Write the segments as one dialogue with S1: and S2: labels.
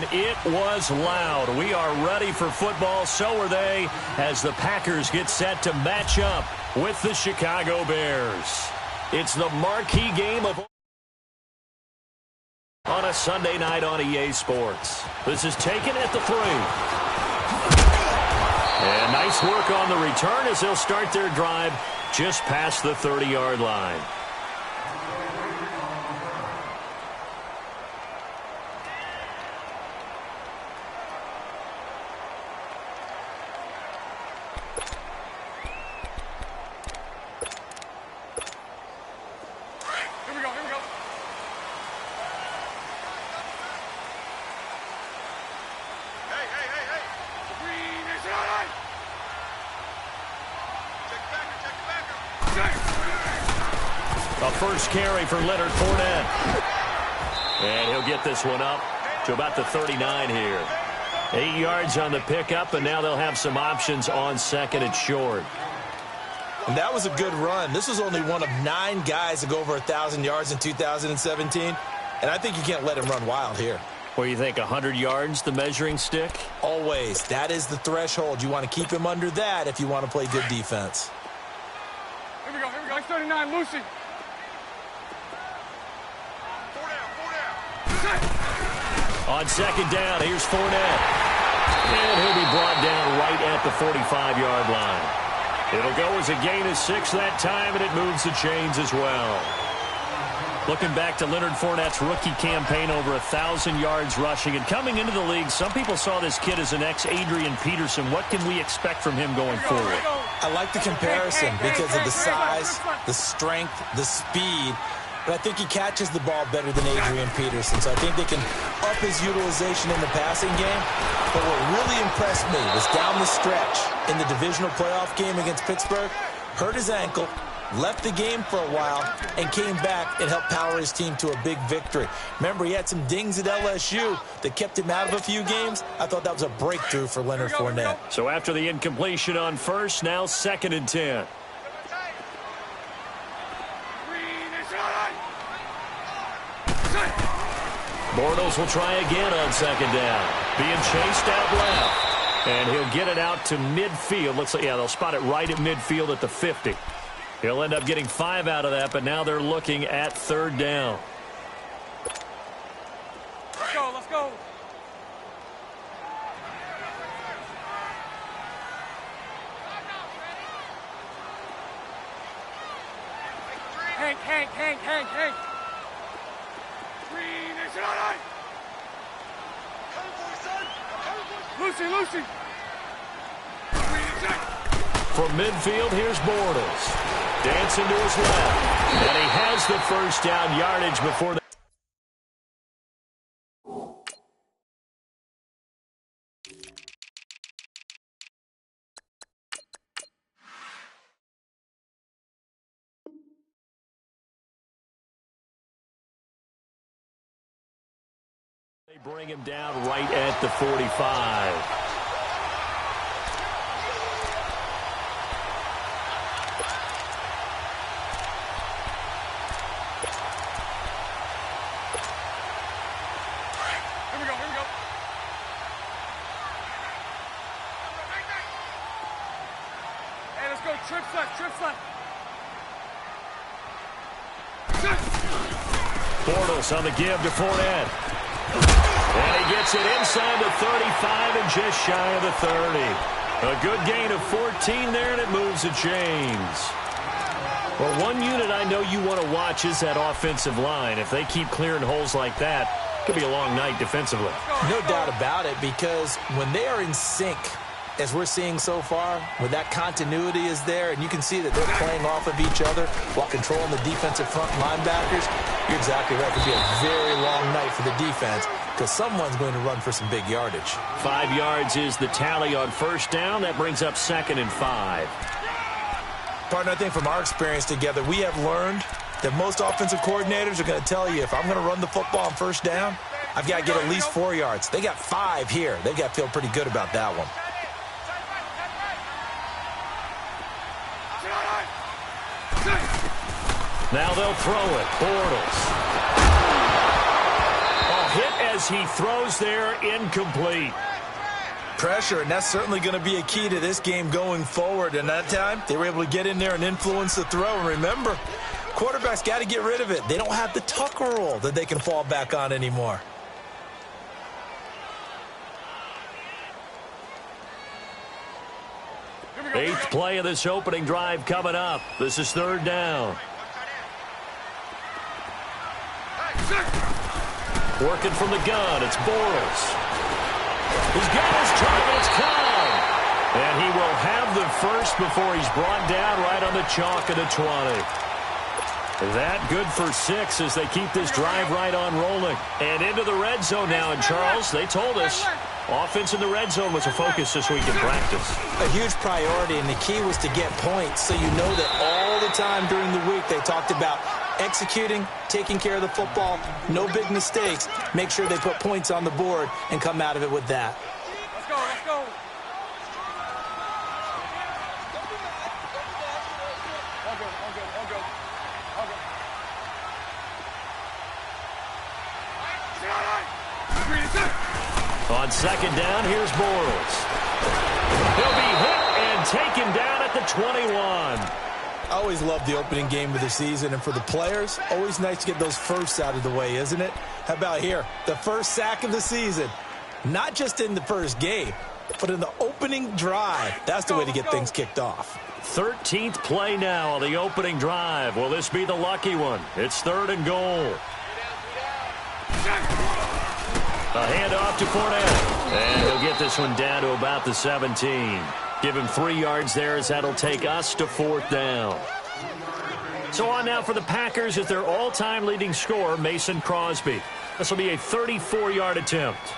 S1: and it was loud. We are ready for football. So are they as the Packers get set to match up with the Chicago Bears. It's the marquee game of on a Sunday night on EA Sports. This is taken at the 3. And nice work on the return as they'll start their drive just past the 30-yard line. First carry for Leonard Fournette. And he'll get this one up to about the 39 here. 8 yards on the pickup, and now they'll have some options on second and short.
S2: And that was a good run. This was only one of 9 guys to go over 1,000 yards in 2017. And I think you can't let him run wild here.
S1: What do you think, 100 yards, the measuring stick?
S2: Always. That is the threshold. You want to keep him under that if you want to play good defense.
S3: Here we go. 39, Lucy.
S1: On second down, here's Fournette. And he'll be brought down right at the 45-yard line. It'll go as a gain of 6 that time, and it moves the chains as well. Looking back to Leonard Fournette's rookie campaign, over 1,000 yards rushing. And coming into the league, some people saw this kid as an ex-Adrian Peterson. What can we expect from him going forward?
S2: I like the comparison because of the size, the strength, the speed. But I think he catches the ball better than Adrian Peterson. So I think they can up his utilization in the passing game. But what really impressed me was down the stretch in the divisional playoff game against Pittsburgh. Hurt his ankle, left the game for a while, and came back and helped power his team to a big victory. Remember, he had some dings at LSU that kept him out of a few games. I thought that was a breakthrough for Leonard Fournette.
S1: So after the incompletion on first, now 2nd and 10. Bortles will try again on second down. Being chased out left. And he'll get it out to midfield. Looks like, yeah, they'll spot it right at midfield at the 50. He'll end up getting 5 out of that, but now they're looking at 3rd down.
S3: Let's go. Hank. Lucy.
S1: From midfield, here's Bortles. Dancing to his left. And he has the first down yardage before the... They bring him down right at the 45.
S3: Trips left.
S1: Bortles on the give to Fournette. And he gets it inside the 35 and just shy of the 30. A good gain of 14 there, and it moves the chains. Well, one unit I know you want to watch is that offensive line. If they keep clearing holes like that, it could be a long night defensively.
S2: No doubt about it, because when they are in sync, as we're seeing so far, when that continuity is there, and you can see that they're playing off of each other while controlling the defensive front linebackers, you're exactly right. It could be a very long night for the defense because someone's going to run for some big yardage.
S1: 5 yards is the tally on first down. That brings up 2nd and 5.
S2: Partner, I think from our experience together, we have learned that most offensive coordinators are going to tell you, if I'm going to run the football on first down, I've got to get at least 4 yards. They got 5 here. They've got to feel pretty good about that one. Now they'll throw it. Bortles. A hit as
S1: as he throws there, incomplete.
S2: Pressure, and that's certainly going to be a key to this game going forward. And that time, they were able to get in there and influence the throw. And remember, quarterbacks got to get rid of it. They don't have the Tucker rule that they can fall back on anymore.
S1: Eighth play of this opening drive coming up. This is third down. Working from the gun, it's Bortles. He's got his target, it's Cobb. And he will have the first before he's brought down right on the chalk of the 20. That good for 6 as they keep this drive right on rolling. And into the red zone now. And Charles, they told us offense in the red zone was a focus this week in practice.
S2: A huge priority, and the key was to get points. So you know that all the time during the week they talked about executing, taking care of the football, no big mistakes. Make sure they put points on the board and come out of it with that.
S3: Let's go, let's go. All good, all good, all good. All good.
S1: On second down, here's Bortles. He'll be hit and taken down at the 21.
S2: I always love the opening game of the season, and for the players, always nice to get those firsts out of the way, isn't it? How about here? The first sack of the season. Not just in the first game, but in the opening drive. That's the way to get things kicked off.
S1: 13th play now on the opening drive. Will this be the lucky one? It's third and goal. A handoff to Fournette. And he'll get this one down to about the 17. Give him 3 yards there as that'll take us to fourth down. So on now for the Packers is their all-time leading scorer, Mason Crosby. This will be a 34-yard attempt.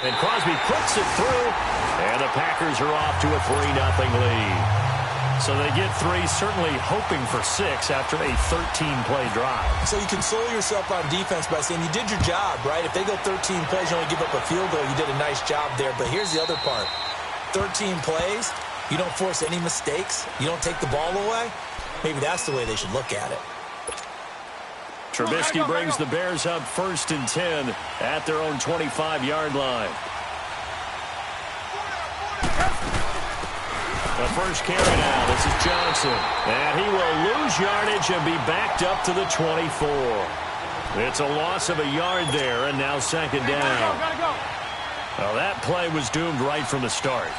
S1: And Crosby puts it through. And the Packers are off to a 3-0 lead. So they get 3, certainly hoping for 6 after a 13-play drive.
S2: So you console yourself on defense by saying you did your job, right? If they go 13 plays, you only give up a field goal, you did a nice job there. But here's the other part. 13 plays, you don't force any mistakes, you don't take the ball away. Maybe that's the way they should look at it.
S1: Trubisky brings the Bears up 1st and 10 at their own 25-yard line. The first carry now. This is Johnson. And he will lose yardage and be backed up to the 24. It's a loss of a yard there, and now second down. Well, that play was doomed right from the start.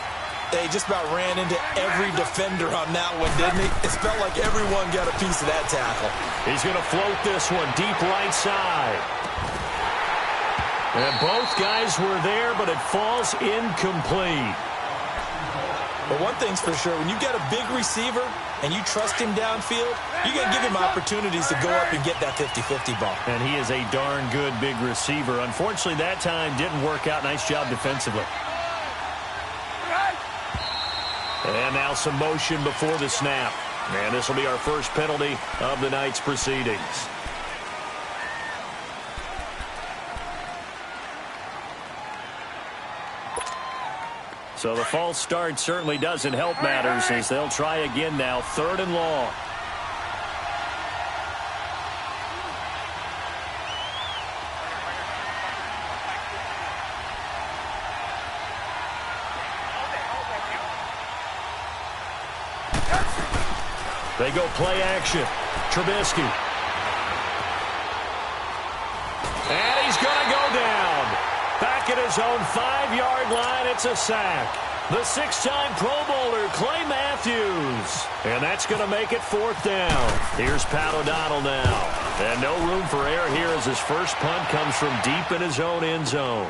S2: They just about ran into every defender on that one, didn't he? It felt like everyone got a piece of that tackle.
S1: He's going to float this one deep right side. And both guys were there, but it falls incomplete.
S2: But one thing's for sure, when you get a big receiver and you trust him downfield, you're going to give him opportunities to go up and get that 50-50 ball.
S1: And he is a darn good big receiver. Unfortunately, that time didn't work out. Nice job defensively. And now some motion before the snap. And this will be our first penalty of the night's proceedings. So the false start certainly doesn't help matters as they'll try again now. 3rd and long. They go play action. Trubisky. And he's going to go down. Back at his own 5-yard line, it's a sack. The 6-time Pro Bowler, Clay Matthews. And that's going to make it 4th down. Here's Pat O'Donnell now. And no room for error here as his first punt comes from deep in his own end zone.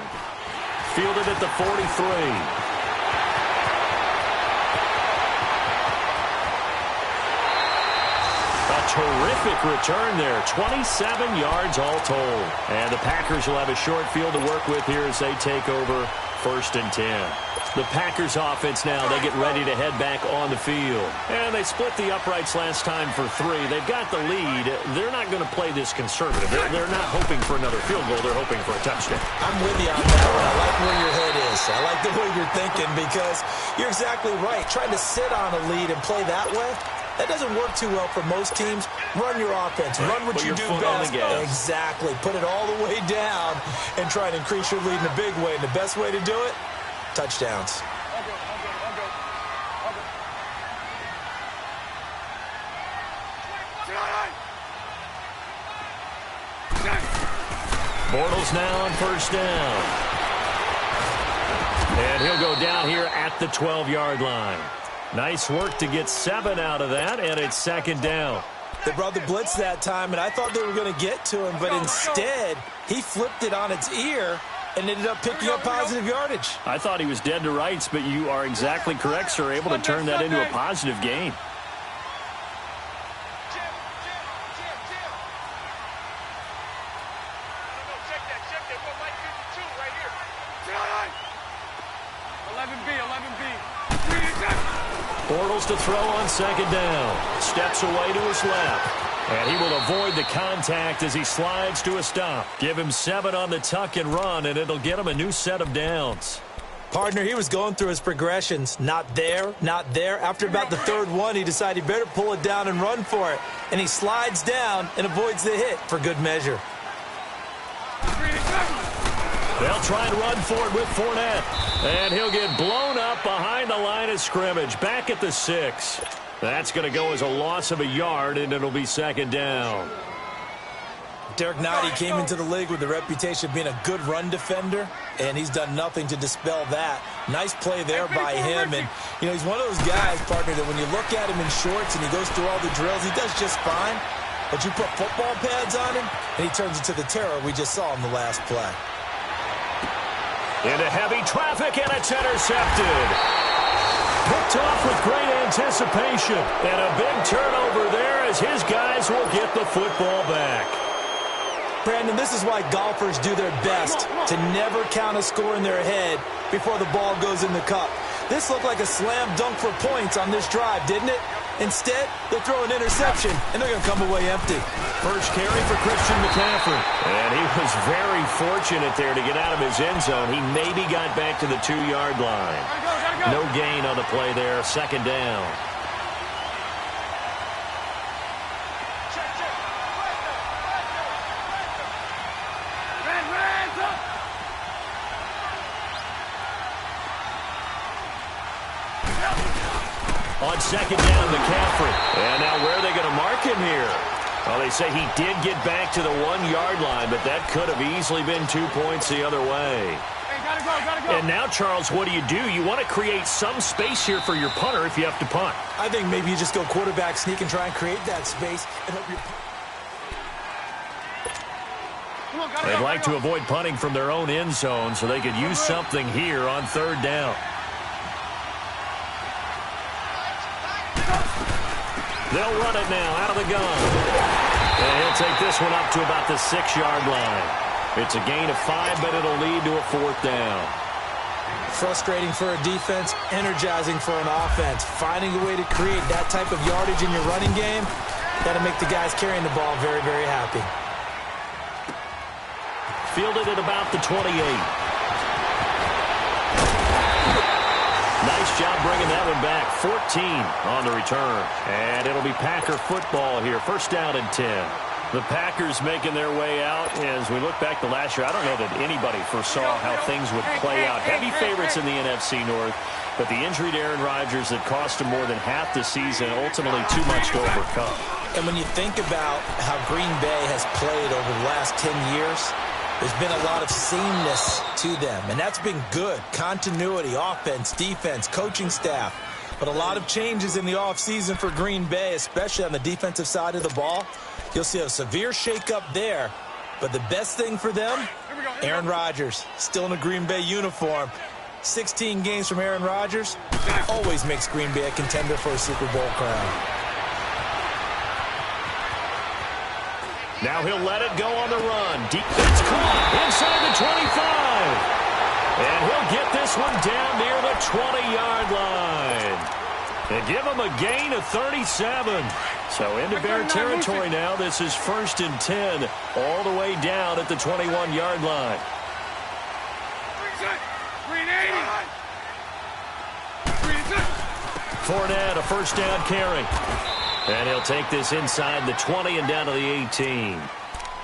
S1: Fielded at the 43. Terrific return there. 27 yards all told. And the Packers will have a short field to work with here as they take over 1st and 10. The Packers offense now, they get ready to head back on the field. And they split the uprights last time for 3. They've got the lead. They're not going to play this conservative. They're not hoping for another field goal. They're hoping for a touchdown.
S2: I'm with you on that one. I like where your head is. I like the way you're thinking because you're exactly right. Trying to sit on a lead and play that way, That doesn't work too well for most teams. Run your offense. Run what you do best. Exactly. Put it all the way down and try and increase your lead in a big way. And the best way to do it, touchdowns.
S1: Bortles now on first down. And he'll go down here at the 12-yard line. Nice work to get 7 out of that, and it's second down.
S2: They brought the blitz that time, and I thought they were going to get to him, but instead he flipped it on its ear and ended up picking up positive yardage.
S1: I thought he was dead to rights, but you are exactly correct, sir. Able to turn that into a positive gain. Bortles to throw on second down. Steps away to his left. And he will avoid the contact as he slides to a stop. Give him 7 on the tuck and run, and it'll get him a new set of downs.
S2: Partner, he was going through his progressions. Not there, not there. After about the third one, he decided he better pull it down and run for it. And he slides down and avoids the hit for good measure.
S1: They'll try and run for it with Fournette. And he'll get blown up behind the line of scrimmage. Back at the 6. That's going to go as a loss of a yard, and it'll be second down.
S2: Derek Nottie came into the league with the reputation of being a good run defender, and he's done nothing to dispel that. Nice play there by him. And, you know, he's one of those guys, partner, that when you look at him in shorts and he goes through all the drills, he does just fine. But you put football pads on him, and he turns into the terror we just saw in the last play.
S1: Into heavy traffic, and it's intercepted. Picked off with great anticipation. And a big turnover there as his guys will get the football back.
S2: Brandon, this is why golfers do their best to never count a score in their head before the ball goes in the cup. This looked like a slam dunk for points on this drive, didn't it? Instead, they'll throw an interception, and they're going to come away empty.
S1: First carry for Christian McCaffrey. And he was very fortunate there to get out of his end zone. He maybe got back to the 2-yard line. No gain on the play there. Second down. On second down, McCaffrey. And now where are they going to mark him here? Well, they say he did get back to the 1-yard line, but that could have easily been 2 points the other way.
S3: Hey, gotta go.
S1: And now, Charles, what do? You want to create some space here for your punter if you have to punt.
S2: I think maybe you just go quarterback sneak and try and create that space. And hope
S1: They'd like to avoid punting from their own end zone so they could use something here on third down. They'll run it now out of the gun. And he'll take this one up to about the 6-yard line. It's a gain of 5, but it'll lead to a 4th down.
S2: Frustrating for a defense, energizing for an offense. Finding a way to create that type of yardage in your running game, that'll make the guys carrying the ball very, very happy.
S1: Fielded at about the 28. Nice job bringing that one back. 14 on the return. And it'll be Packer football here. First down and 10. The Packers making their way out. As we look back to last year, I don't know that anybody foresaw how things would play out. Heavy favorites in the NFC North, but the injury to Aaron Rodgers that cost him more than half the season, ultimately too much to overcome.
S2: And when you think about how Green Bay has played over the last 10 years, there's been a lot of sameness to them, and that's been good. Continuity, offense, defense, coaching staff. But a lot of changes in the offseason for Green Bay, especially on the defensive side of the ball. You'll see a severe shakeup there. But the best thing for them, Aaron Rodgers, still in a Green Bay uniform. 16 games from Aaron Rodgers always makes Green Bay a contender for a Super Bowl crown.
S1: Now he'll let it go on the run. Deep, it's caught inside the 25. And he'll get this one down near the 20-yard line. And give him a gain of 37. So into Bear territory now. This is 1st and 10 all the way down at the 21-yard line. Fournette, a first down carry. And he'll take this inside the 20 and down to the 18.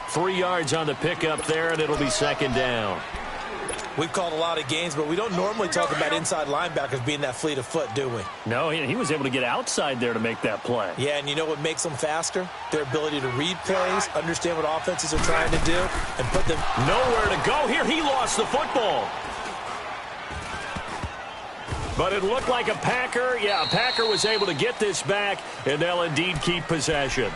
S1: 3 yards on the pickup there, and it'll be second down.
S2: We've called a lot of games, but we don't normally talk about inside linebackers being that fleet of foot, do we?
S1: No, he was able to get outside there to make that play.
S2: Yeah, and you know what makes them faster? Their ability to read plays, understand what offenses are trying to do, and put them
S1: nowhere to go here. He lost the football. But it looked like a Packer. Yeah, a Packer was able to get this back, and they'll indeed keep possession.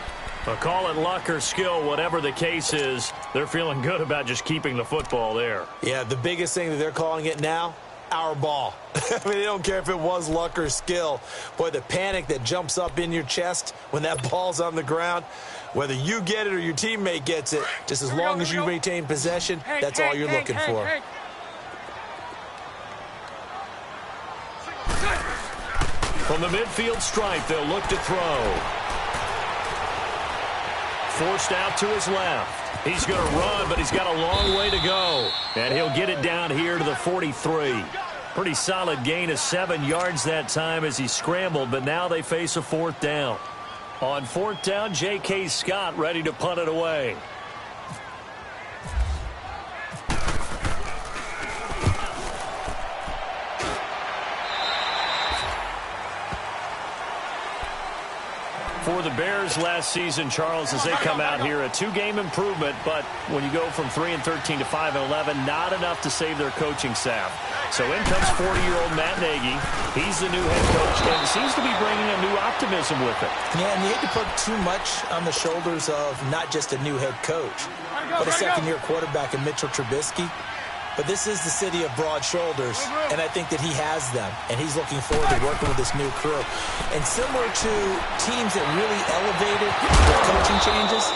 S1: Call it luck or skill, whatever the case is, they're feeling good about just keeping the football there.
S2: Yeah, the biggest thing that they're calling it now, our ball. I mean, they don't care if it was luck or skill. Boy, the panic that jumps up in your chest when that ball's on the ground, whether you get it or your teammate gets it, just as long as you retain possession, that's all you're looking for.
S1: From the midfield stripe, they'll look to throw. Forced out to his left. He's going to run, but he's got a long way to go. And he'll get it down here to the 43. Pretty solid gain of 7 yards that time as he scrambled, but now they face a 4th down. On 4th down, J.K. Scott ready to punt it away. For the Bears last season, Charles, as they come out here, a 2-game improvement, but when you go from 3-13 to 5-11, not enough to save their coaching staff. So in comes 40-year-old Matt Nagy. He's the new head coach, and seems to be bringing a new optimism with it.
S2: Yeah, and you hate to put too much on the shoulders of not just a new head coach, but a second-year quarterback in Mitchell Trubisky. But this is the city of broad shoulders, and I think that he has them, and he's looking forward to working with this new crew. And similar to teams that really elevated with coaching changes,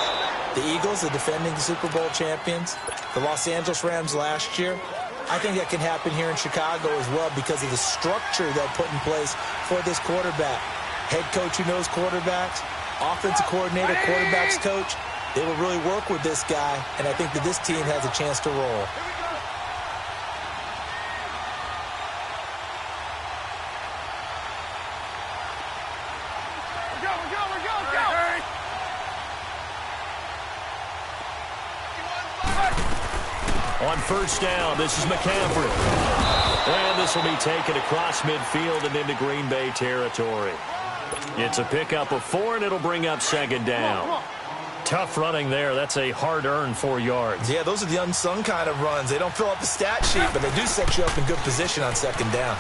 S2: the Eagles, the defending Super Bowl champions, the Los Angeles Rams last year, I think that can happen here in Chicago as well because of the structure that put in place for this quarterback. Head coach who knows quarterbacks, offensive coordinator, quarterbacks coach, they will really work with this guy, and I think that this team has a chance to roll.
S1: On 1st down, this is McCaffrey. And this will be taken across midfield and into Green Bay territory. It's a pickup of 4, and it'll bring up 2nd down. Tough running there. That's a hard-earned 4 yards.
S2: Yeah, those are the unsung kind of runs. They don't fill up the stat sheet, but they do set you up in good position on 2nd down.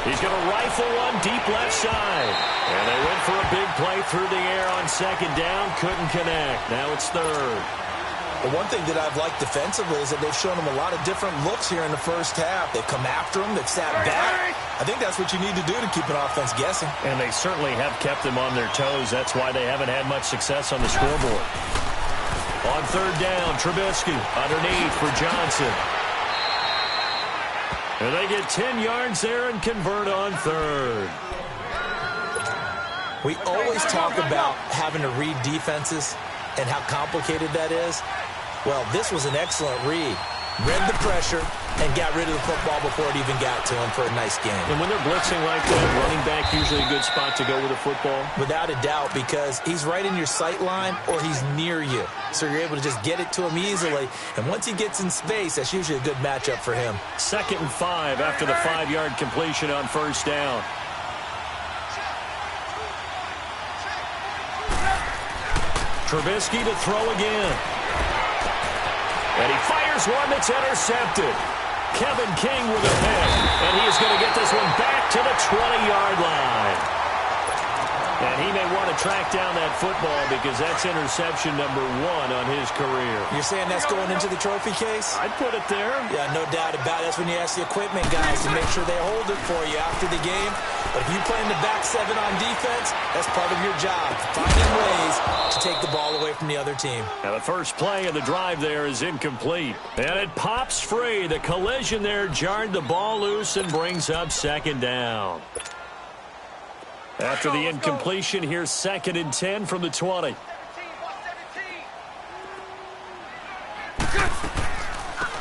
S1: He's going to rifle one deep left side. And they went for a big play through the air on 2nd down. Couldn't connect. Now it's 3rd.
S2: The one thing that I've liked defensively is that they've shown them a lot of different looks here in the first half. They've come after them. They've sat back. I think that's what you need to do to keep an offense guessing.
S1: And they certainly have kept them on their toes. That's why they haven't had much success on the scoreboard. On 3rd down, Trubisky underneath for Johnson. And they get 10 yards there and convert on 3rd.
S2: We always talk about having to read defenses and how complicated that is. Well, this was an excellent read. Read the pressure and got rid of the football before it even got to him for a nice game.
S1: And when they're blitzing like that, running back usually a good spot to go with a football?
S2: Without a doubt, because he's right in your sight line or he's near you. So you're able to just get it to him easily. And once he gets in space, that's usually a good matchup for him.
S1: 2nd and 5 after the 5-yard completion on 1st down. Trubisky to throw again. And he fires one that's intercepted. Kevin King with a pick. And he is going to get this one back to the 20-yard line. And he may want to track down that football because that's interception number 1 on his career.
S2: You're saying that's going into the trophy case?
S1: I'd put it there.
S2: Yeah, no doubt about it. That's when you ask the equipment guys to make sure they hold it for you after the game. But if you play in the back 7 on defense, that's part of your job, finding ways to take the ball away from the other team.
S1: Now the first play of the drive there is incomplete. And it pops free. The collision there jarred the ball loose and brings up 2nd down. After the incompletion, here's 2nd and 10 from the 20.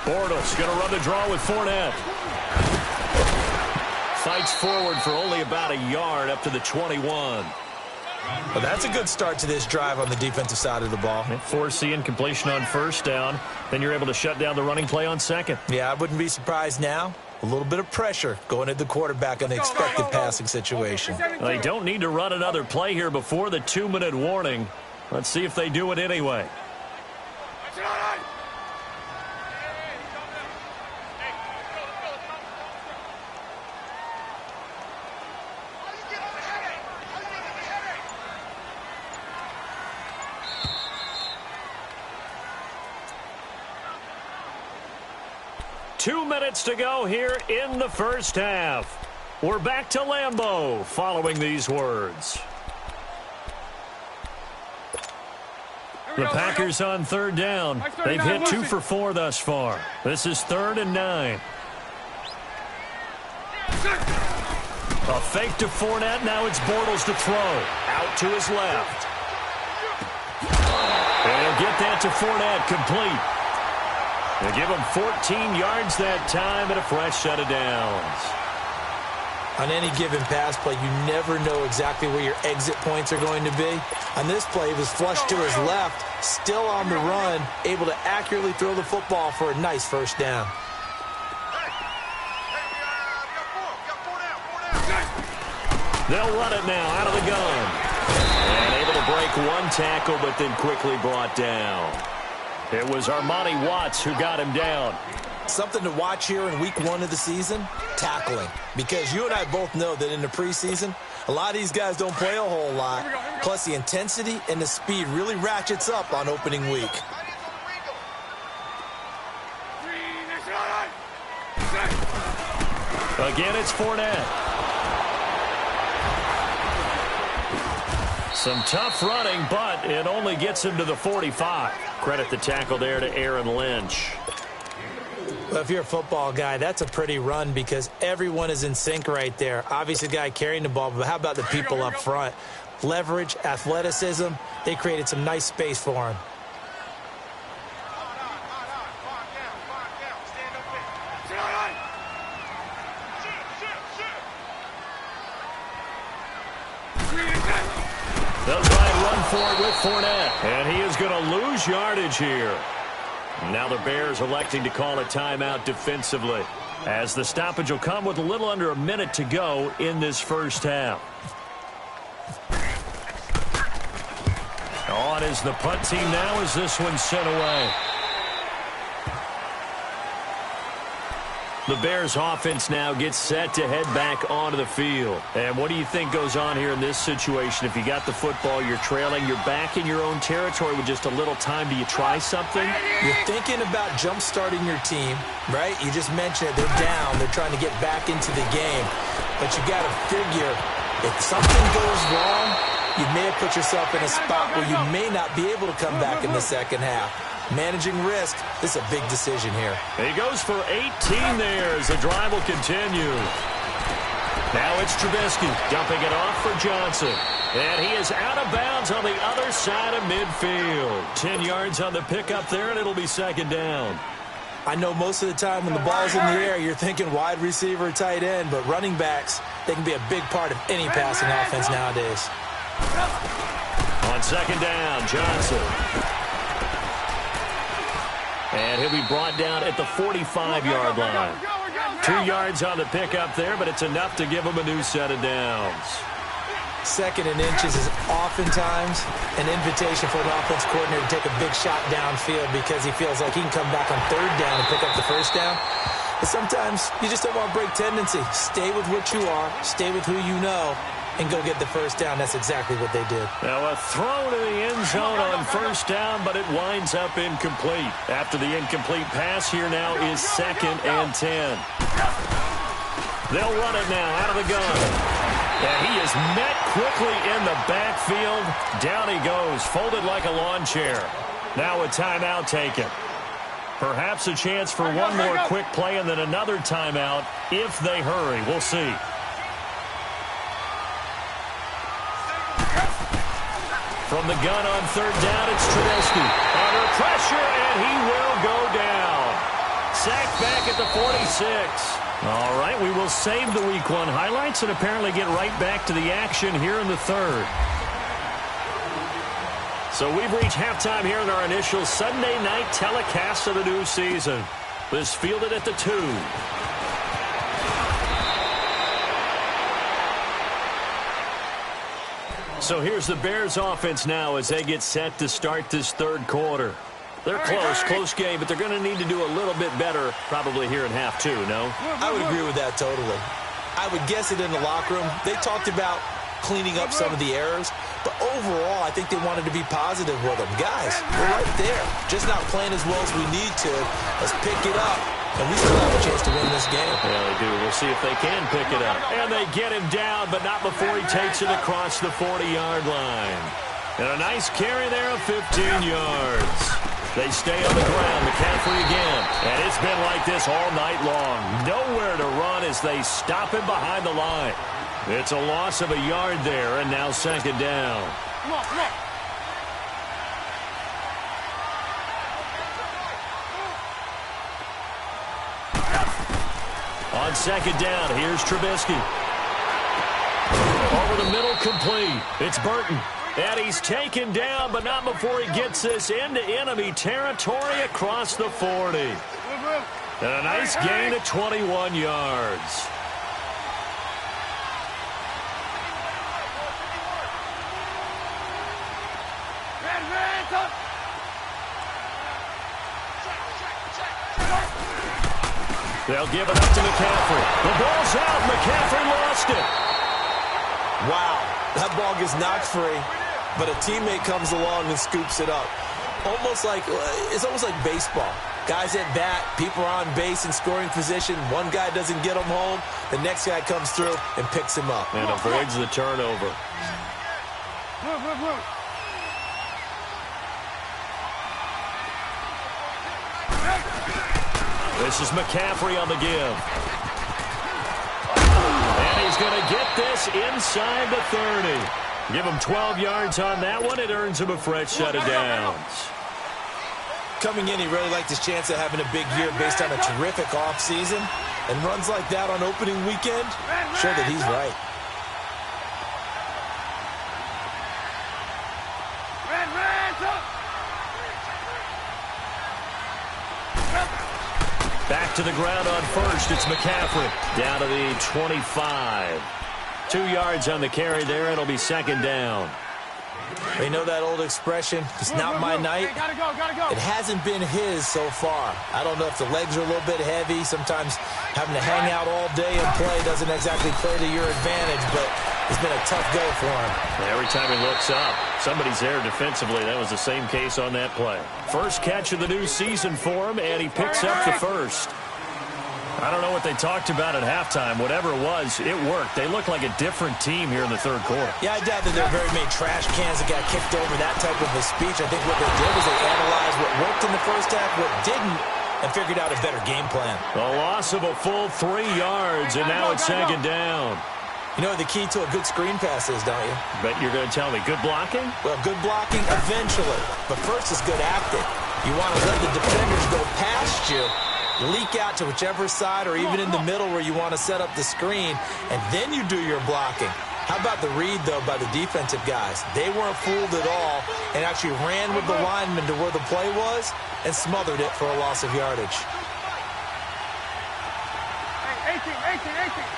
S1: Bortles going to run the draw with Fournette. Fights forward for only about a yard up to the 21.
S2: Well, that's a good start to this drive on the defensive side of the ball.
S1: Force the incompletion on first down. Then you're able to shut down the running play on second.
S2: Yeah, I wouldn't be surprised now. A little bit of pressure going at the quarterback in the expected passing situation.
S1: They don't need to run another play here before the 2-minute warning. Let's see if they do it anyway. Two minutes to go here in the first half. We're back to Lambeau following these words. The Packers on third down. They've hit 2 for 4 thus far. This is 3rd and 9. A fake to Fournette. Now it's Bortles to throw. Out to his left. And he'll get that to Fournette, complete. They give him 14 yards that time and a fresh set of downs.
S2: On any given pass play, you never know exactly where your exit points are going to be. On this play, he was flushed to his left, still on the run, able to accurately throw the football for a nice first down.
S1: They'll run it now out of the gun. And able to break one tackle, but then quickly brought down. It was Armani Watts who got him down.
S2: Something to watch here in week 1 of the season, tackling. Because you and I both know that in the preseason, a lot of these guys don't play a whole lot. Plus, the intensity and the speed really ratchets up on opening week.
S1: Again, it's Fournette. Some tough running, but it only gets him to the 45. Credit the tackle there to Aaron Lynch.
S2: Well, if you're a football guy, that's a pretty run because everyone is in sync right there. Obviously, the guy carrying the ball, but how about the people up front? Leverage, athleticism, they created some nice space for him.
S1: They'll try and run for it with Fournette. And he is going to lose yardage here. Now the Bears electing to call a timeout defensively, as the stoppage will come with a little under a minute to go in this first half. On is the punt team now as this one's sent away. The Bears offense now gets set to head back onto the field. And what do you think goes on here in this situation? If you got the football, you're trailing, you're back in your own territory with just a little time. Do you try something?
S2: You're thinking about jump-starting your team, right? You just mentioned it. They're down. They're trying to get back into the game. But you got to figure, if something goes wrong, you may have put yourself in a spot where you may not be able to come back in the second half. Managing risk, this is a big decision here.
S1: He goes for 18 there as the drive will continue. Now it's Trubisky dumping it off for Johnson. And he is out of bounds on the other side of midfield. 10 yards on the pickup there, and it'll be second down.
S2: I know most of the time when the ball's in the air, you're thinking wide receiver, tight end, but running backs, they can be a big part of any passing offense nowadays.
S1: On second down, Johnson. And he'll be brought down at the 45-yard line. 2 yards on the pickup there, but it's enough to give him a new set of downs.
S2: Second and inches is oftentimes an invitation for an offense coordinator to take a big shot downfield because he feels like he can come back on third down and pick up the first down. But sometimes you just don't want to break tendency. Stay with what you are, stay with who you know, and go get the first down. That's exactly what they did.
S1: Now a throw to the end zone on first down, but it winds up incomplete. After the incomplete pass, here now is 2nd and 10. They'll run it now out of the gun. And he is met quickly in the backfield. Down he goes, folded like a lawn chair. Now a timeout taken. Perhaps a chance for one more quick play and then another timeout if they hurry. We'll see. From the gun on third down, it's Trubisky. Under pressure, and he will go down. Sacked back at the 46. All right, we will save the Week 1 highlights and apparently get right back to the action here in the third. So we've reached halftime here in our initial Sunday night telecast of the new season. This fielded at the 2. So here's the Bears offense now as they get set to start this third quarter. They're close game, but they're going to need to do a little bit better probably here in half 2, no?
S2: I would agree with that totally. I would guess it in the locker room. They talked about cleaning up some of the errors, but overall, I think they wanted to be positive with them. Guys, we're right there. Just not playing as well as we need to. Let's pick it up, and we still have a chance to win this game.
S1: Yeah, they do. We'll see if they can pick it up. And they get him down, but not before he takes it across the 40-yard line. And a nice carry there of 15 yards. They stay on the ground. McCaffrey again. And it's been like this all night long. Nowhere to run as they stop him behind the line. It's a loss of a yard there, and now second down.
S3: Come on, come on.
S1: On second down, here's Trubisky. Over the middle, complete. It's Burton. And he's taken down, but not before he gets this into enemy territory across the 40. And a nice gain of 21 yards. They'll give it up to McCaffrey. The ball's out. McCaffrey lost it.
S2: Wow, that ball gets knocked free, but a teammate comes along and scoops it up. It's almost like baseball. Guys at bat, people are on base in scoring position. One guy doesn't get him home. The next guy comes through and picks him up.
S1: And avoids the turnover. This is McCaffrey on the give. And he's going to get this inside the 30. Give him 12 yards on that one. It earns him a fresh set of downs.
S2: Coming in, he really liked his chance of having a big year based on a terrific offseason. And runs like that on opening weekend show that he's right.
S1: Back to the ground on first. It's McCaffrey. Down to the 25. 2 yards on the carry there. It'll be second down.
S2: They know that old expression, it's not my night.
S3: Hey, gotta go.
S2: It hasn't been his so far. I don't know if the legs are a little bit heavy. Sometimes having to hang out all day and play doesn't exactly play to your advantage, but it's been a tough go for him.
S1: Every time he looks up, somebody's there defensively. That was the same case on that play. First catch of the new season for him, and he picks up the first. I don't know what they talked about at halftime. Whatever it was, it worked. They look like a different team here in the third quarter.
S2: Yeah, I doubt that there are very many trash cans that got kicked over, that type of a speech. I think what they did was they analyzed what worked in the first half, what didn't, and figured out a better game plan.
S1: A loss of a full 3 yards, and now it's second down.
S2: You know what the key to a good screen pass is, don't you?
S1: Bet you're going to tell me. Good blocking?
S2: Well, good blocking eventually, but first is good acting. You want to let the defenders go past you, leak out to whichever side or even in the middle where you want to set up the screen, and then you do your blocking. How about the read, though, by the defensive guys? They weren't fooled at all and actually ran with the lineman to where the play was and smothered it for a loss of yardage.
S3: Hey, 18.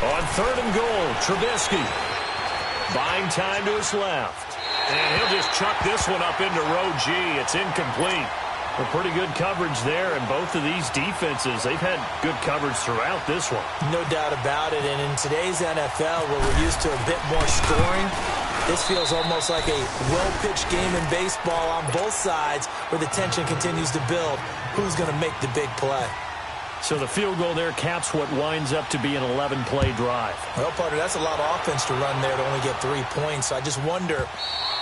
S1: On third and goal, Trubisky. Buying time to his left. And he'll just chuck this one up into row G. It's incomplete. Well, pretty good coverage there, and both of these defenses, they've had good coverage throughout this one.
S2: No doubt about it, and in today's NFL, where we're used to a bit more scoring, this feels almost like a well-pitched game in baseball on both sides where the tension continues to build. Who's going to make the big play?
S1: So the field goal there caps what winds up to be an 11-play drive.
S2: Well, partner, that's a lot of offense to run there to only get 3 points. So I just wonder,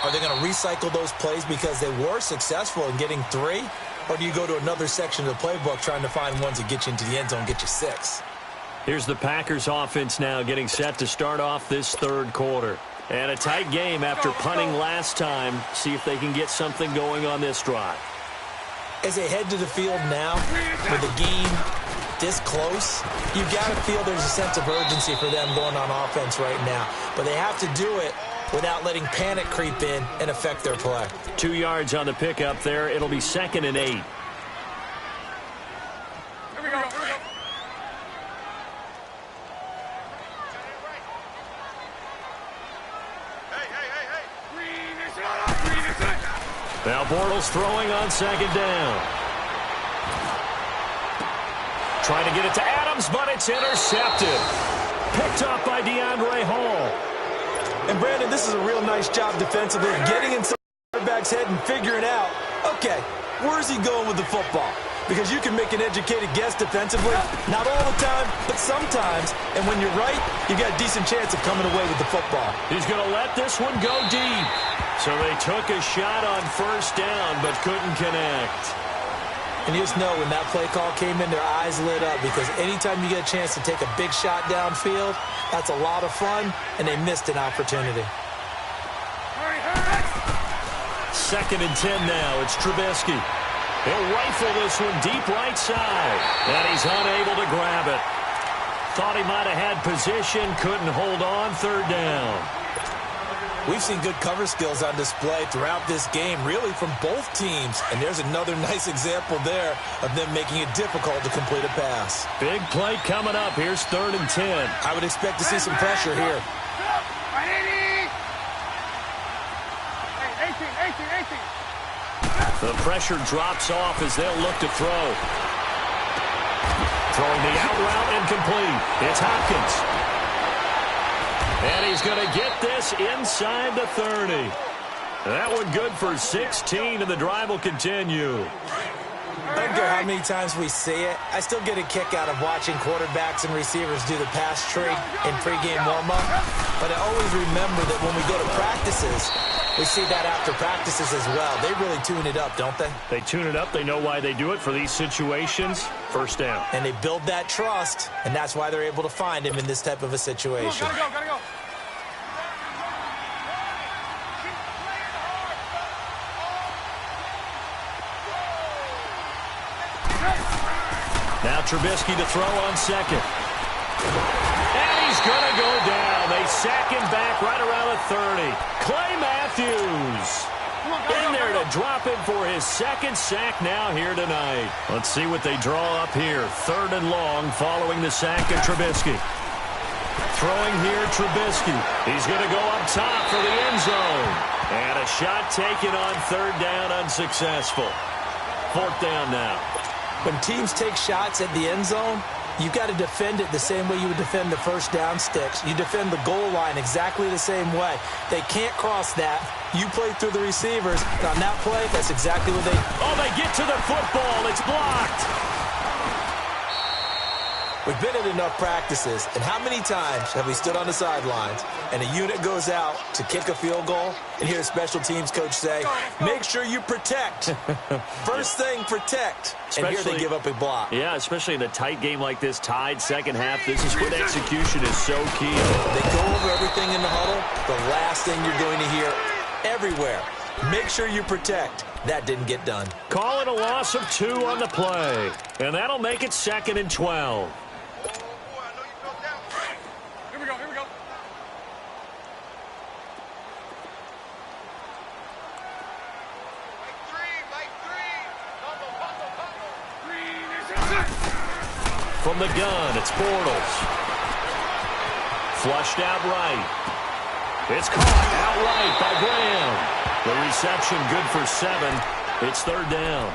S2: are they going to recycle those plays because they were successful in getting 3? Or do you go to another section of the playbook trying to find ones that get you into the end zone, get you 6?
S1: Here's the Packers offense now getting set to start off this third quarter. And a tight game after punting last time. See if they can get something going on this drive.
S2: As they head to the field now with a game this close, you got to feel there's a sense of urgency for them going on offense right now. But they have to do it without letting panic creep in and affect their play.
S1: 2 yards on the pickup there. It'll be 2nd and 8.
S3: Here we go.
S1: Now Bortles throwing on 2nd down. Trying to get it to Adams, but it's intercepted. Picked up by DeAndre Hall.
S2: And, Brandon, this is a real nice job defensively, getting inside the quarterback's head and figuring out, okay, where's he going with the football? Because you can make an educated guess defensively, not all the time, but sometimes. And when you're right, you got a decent chance of coming away with the football.
S1: He's going to let this one go deep. So they took a shot on 1st down, but couldn't connect.
S2: And you just know when that play call came in, their eyes lit up, because anytime you get a chance to take a big shot downfield, that's a lot of fun, and they missed an opportunity.
S1: 2nd and 10 now. It's Trubisky. He'll rifle this one deep right side, and he's unable to grab it. Thought he might have had position, couldn't hold on. 3rd down.
S2: We've seen good cover skills on display throughout this game, really from both teams. And there's another nice example there of them making it difficult to complete a pass.
S1: Big play coming up. Here's 3rd and 10.
S2: I would expect to see some pressure here.
S3: 18.
S1: The pressure drops off as they'll look to throw. Throwing the out route incomplete. It's Hopkins. And he's going to get this inside the 30. That one good for 16, and the drive will continue.
S2: I don't care how many times we see it. I still get a kick out of watching quarterbacks and receivers do the pass tree in pregame warm-up. But I always remember that when we go to practices, we see that after practices as well. They really tune it up, don't they?
S1: They tune it up. They know why they do it for these situations. 1st down.
S2: And they build that trust, and that's why they're able to find him in this type of a situation.
S3: Gotta go.
S1: Now Trubisky to throw on 2nd. And he's going to go down. They sack him back right around the 30. Clay Matthews in there to drop him for his 2nd sack now here tonight. Let's see what they draw up here. 3rd and long following the sack of Trubisky. Throwing here, Trubisky. He's going to go up top for the end zone. And a shot taken on 3rd down, unsuccessful. 4th down now.
S2: When teams take shots at the end zone, you've got to defend it the same way you would defend the 1st down sticks. You defend the goal line exactly the same way. They can't cross that. You play through the receivers. And on that play, that's exactly what they...
S1: Oh, they get to the football. It's blocked.
S2: We've been in enough practices, and how many times have we stood on the sidelines and a unit goes out to kick a field goal and hear a special teams coach say, make sure you protect. First thing, protect. And here they give up a block.
S1: Yeah, especially in a tight game like this, tied 2nd half. This is when execution is so key.
S2: They go over everything in the huddle. The last thing you're going to hear everywhere, make sure you protect. That didn't get done.
S1: Call it a loss of 2 on the play. And that'll make it 2nd and 12.
S3: Here we go.
S1: From the gun, it's Bortles. Flushed out right. It's caught outright by Graham. The reception good for 7. It's 3rd down.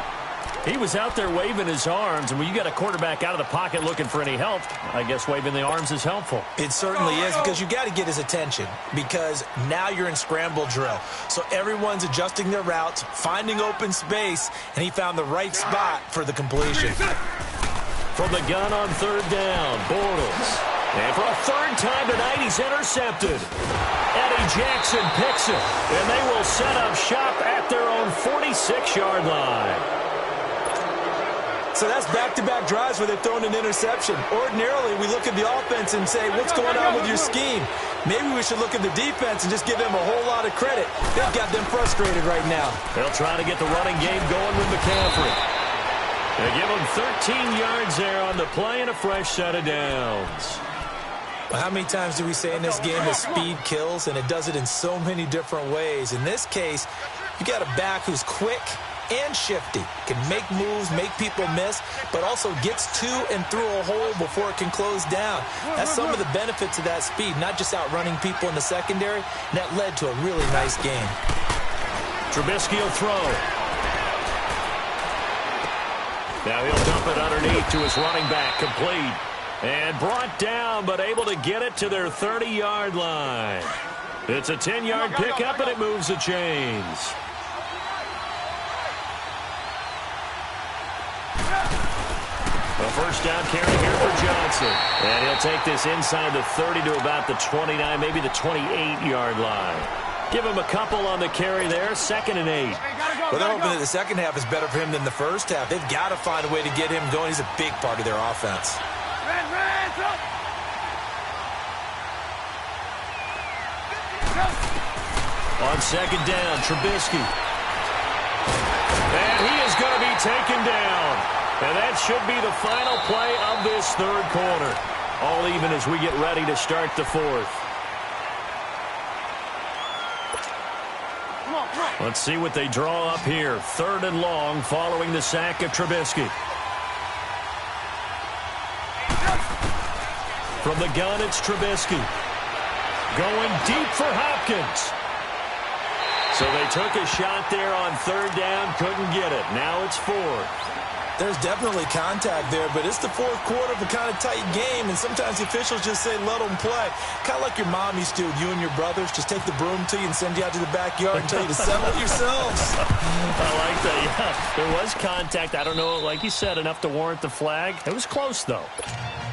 S1: He was out there waving his arms, and when you got a quarterback out of the pocket looking for any help, I guess waving the arms is helpful.
S2: It certainly is, because you got to get his attention, because now you're in scramble drill. So everyone's adjusting their routes, finding open space, and he found the right spot for the completion.
S1: From the gun on 3rd down, Bortles. And for a 3rd time tonight, he's intercepted. Eddie Jackson picks it, and they will set up shop at their own 46-yard line.
S2: So that's back-to-back drives where they've thrown an interception. Ordinarily, we look at the offense and say, what's going on with your scheme? Maybe we should look at the defense and just give them a whole lot of credit. They've got them frustrated right now.
S1: They'll try to get the running game going with McCaffrey. They give him 13 yards there on the play and a fresh set of downs.
S2: Well, how many times do we say in this game that speed kills, and it does it in so many different ways? In this case, you got a back who's quick and shifty, can make moves, make people miss, but also gets to and through a hole before it can close down. That's some of the benefits of that speed, not just outrunning people in the secondary, and that led to a really nice game.
S1: Trubisky will throw. Now he'll dump it underneath to his running back, complete. And brought down, but able to get it to their 30-yard line. It's a 10-yard pickup, and it moves the chains. A first down carry here for Johnson. And he'll take this inside the 30 to about the 29, maybe the 28-yard line. Give him a couple on the carry there, 2nd and 8.
S2: Well, they're hoping that the second half is better for him than the first half. They've got to find a way to get him going. He's a big part of their offense.
S1: On 2nd down, Trubisky. And he is going to be taken down. And that should be the final play of this third quarter. All even as we get ready to start the fourth. Let's see what they draw up here. 3rd and long following the sack of Trubisky. From the gun, it's Trubisky. Going deep for Hopkins. So they took a shot there on 3rd down, couldn't get it. Now it's 4th.
S2: There's definitely contact there, but it's the fourth quarter of a kind of tight game, and sometimes the officials just say, let them play. Kind of like your mom used to with you and your brothers. Just take the broom to you and send you out to the backyard and tell you to settle it yourselves.
S1: I like that, yeah. There was contact. I don't know, like you said, enough to warrant the flag. It was close, though.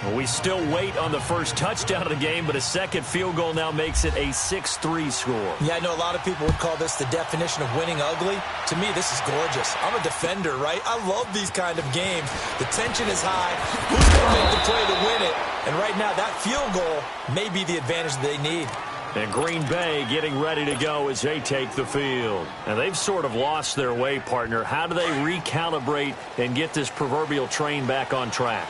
S1: Well, we still wait on the first touchdown of the game, but a second field goal now makes it a 6-3 score.
S2: Yeah, I know a lot of people would call this the definition of winning ugly. To me, this is gorgeous. I'm a defender, right? I love these kind of games. The tension is high. Who's going to make the play to win it? And right now, that field goal may be the advantage they need.
S1: And Green Bay getting ready to go as they take the field. And they've sort of lost their way, partner. How do they recalibrate and get this proverbial train back on track?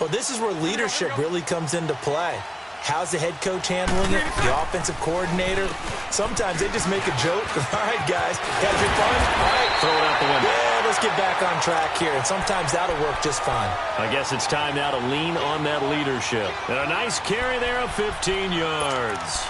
S2: Well, this is where leadership really comes into play. How's the head coach handling it? The offensive coordinator? Sometimes they just make a joke. All right, guys, have your fun? All right.
S1: Throw it out the window.
S2: Yeah, let's get back on track here. And sometimes that'll work just fine.
S1: I guess it's time now to lean on that leadership. And a nice carry there of 15 yards.